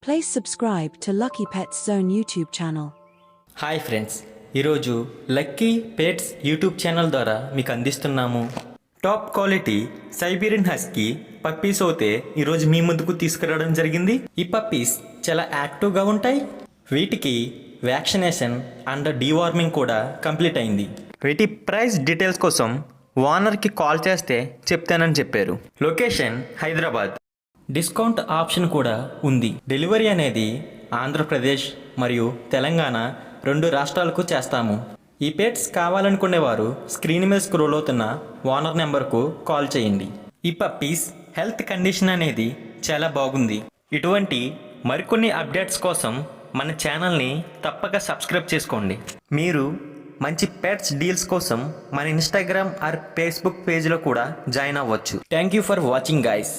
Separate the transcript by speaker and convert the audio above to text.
Speaker 1: Please subscribe to Lucky Pets Zone YouTube channel.
Speaker 2: Hi friends, ఈరోజు lucky pets YouTube channel ద్వారా మీకు అందిస్తున్నాము top quality Siberian husky puppies అయితే ఈరోజు మీ ముందుకు తీసుకురావడం జరిగింది. ఈ పప్పీస్ చాలా యాక్టివ్గా ఉంటాయి. వీటికి వ్యాక్సినేషన్ అండ్ డీవార్మింగ్ కూడా కంప్లీట్ అయింది. వీటి ప్రైస్ డీటెయిల్స్ కోసం ఓనర్కి కాల్ చేస్తే చెప్తానని చెప్పారు. లొకేషన్ హైదరాబాద్. డిస్కౌంట్ ఆప్షన్ కూడా ఉంది. డెలివరీ అనేది ఆంధ్రప్రదేశ్ మరియు తెలంగాణ 2 రాష్ట్రాలకు చేస్తాము. ఈ పెట్స్ కావాలనుకునేవారు స్క్రీన్ మీద స్క్రోల్ అవుతున్న ఓనర్ నెంబర్కు కాల్ చేయండి. ఈ పప్పీస్ హెల్త్ కండిషన్ అనేది చాలా బాగుంది. ఇటువంటి మరికొన్ని అప్డేట్స్ కోసం మన ఛానల్ని తప్పక సబ్స్క్రైబ్ చేసుకోండి. మీరు మంచి పెట్స్ డీల్స్ కోసం మన ఇన్స్టాగ్రామ్ ఆర్ ఫేస్బుక్ పేజ్లో కూడా జాయిన్ అవ్వచ్చు. Thank you for watching guys.